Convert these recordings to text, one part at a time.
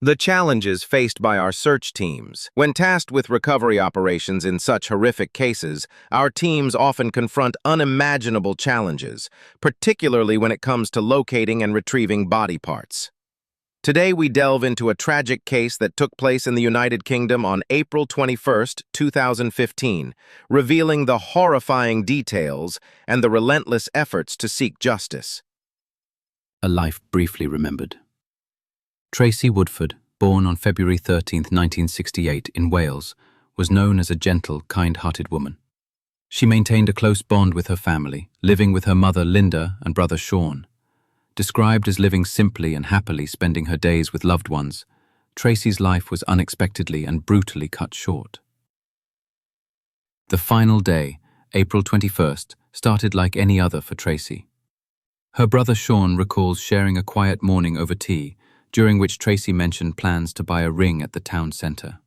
The challenges faced by our search teams. When tasked with recovery operations in such horrific cases, our teams often confront unimaginable challenges, particularly when it comes to locating and retrieving body parts. Today we delve into a tragic case that took place in the United Kingdom on April 21, 2015, revealing the horrifying details and the relentless efforts to seek justice. A life briefly remembered. Tracey Woodford, born on February 13, 1968, in Wales, was known as a gentle, kind-hearted woman. She maintained a close bond with her family, living with her mother Linda and brother Sean. Described as living simply and happily spending her days with loved ones, Tracey's life was unexpectedly and brutally cut short. The final day, April 21st, started like any other for Tracey. Her brother Sean recalls sharing a quiet morning over tea, during which Tracey mentioned plans to buy a ring at the town centre.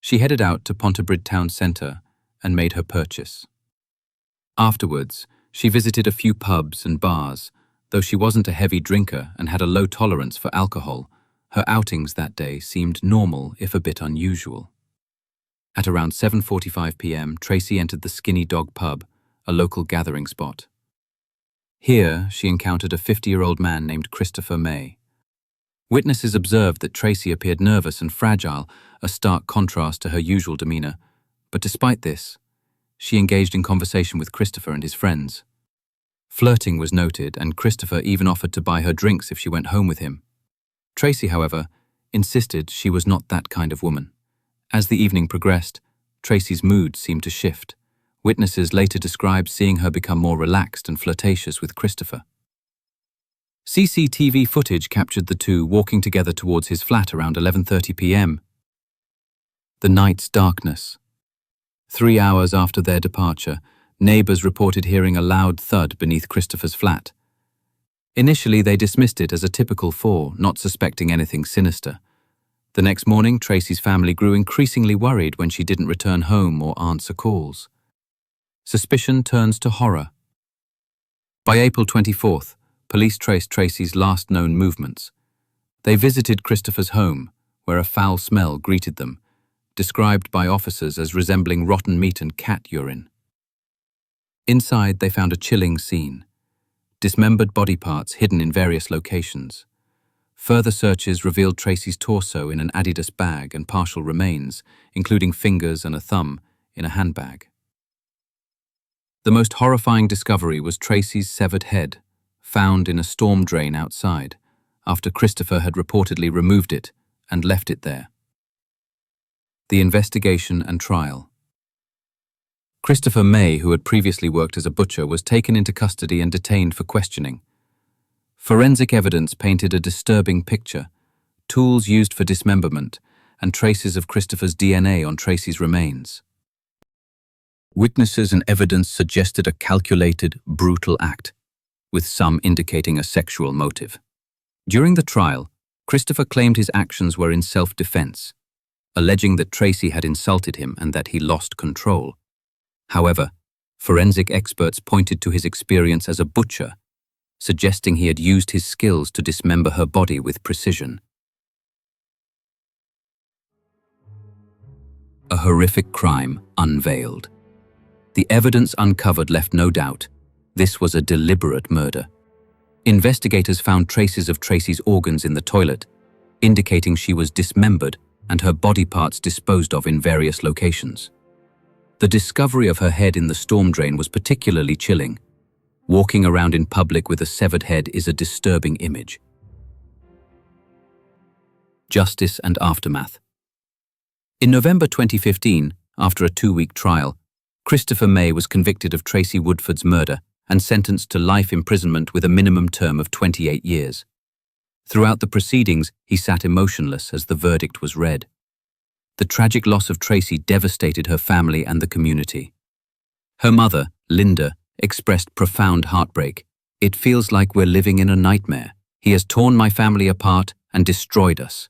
She headed out to Pontypridd town centre and made her purchase. Afterwards, she visited a few pubs and bars. Though she wasn't a heavy drinker and had a low tolerance for alcohol, her outings that day seemed normal, if a bit unusual. At around 7:45 p.m., Tracey entered the Skinny Dog pub, a local gathering spot. Here, she encountered a 50-year-old man named Christopher May. Witnesses observed that Tracey appeared nervous and fragile, a stark contrast to her usual demeanor. But despite this, she engaged in conversation with Christopher and his friends. Flirting was noted, and Christopher even offered to buy her drinks if she went home with him. Tracey, however, insisted she was not that kind of woman. As the evening progressed, Tracey's mood seemed to shift. Witnesses later described seeing her become more relaxed and flirtatious with Christopher. CCTV footage captured the two walking together towards his flat around 11:30 p.m. The night's darkness. 3 hours after their departure, neighbors reported hearing a loud thud beneath Christopher's flat. Initially, they dismissed it as a typical fall, not suspecting anything sinister. The next morning, Tracey's family grew increasingly worried when she didn't return home or answer calls. Suspicion turns to horror. By April 24th, police traced Tracey's last known movements. They visited Christopher's home, where a foul smell greeted them, described by officers as resembling rotten meat and cat urine. Inside, they found a chilling scene. Dismembered body parts hidden in various locations. Further searches revealed Tracey's torso in an Adidas bag and partial remains, including fingers and a thumb, in a handbag. The most horrifying discovery was Tracey's severed head, found in a storm drain outside, after Christopher had reportedly removed it and left it there. The investigation and trial. Christopher May, who had previously worked as a butcher, was taken into custody and detained for questioning. Forensic evidence painted a disturbing picture: tools used for dismemberment and traces of Christopher's DNA on Tracey's remains. Witnesses and evidence suggested a calculated, brutal act, with some indicating a sexual motive. During the trial, Christopher claimed his actions were in self-defense, alleging that Tracey had insulted him and that he lost control. However, forensic experts pointed to his experience as a butcher, suggesting he had used his skills to dismember her body with precision. A horrific crime unveiled. The evidence uncovered left no doubt. This was a deliberate murder. Investigators found traces of Tracey's organs in the toilet, indicating she was dismembered and her body parts disposed of in various locations. The discovery of her head in the storm drain was particularly chilling. Walking around in public with a severed head is a disturbing image. Justice and aftermath. In November 2015, after a 2-week trial, Christopher May was convicted of Tracey Woodford's murder and sentenced to life imprisonment with a minimum term of 28 years. Throughout the proceedings, he sat emotionless as the verdict was read. The tragic loss of Tracey devastated her family and the community. Her mother, Linda, expressed profound heartbreak. "It feels like we're living in a nightmare. He has torn my family apart and destroyed us."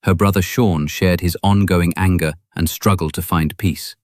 Her brother Sean shared his ongoing anger and struggle to find peace.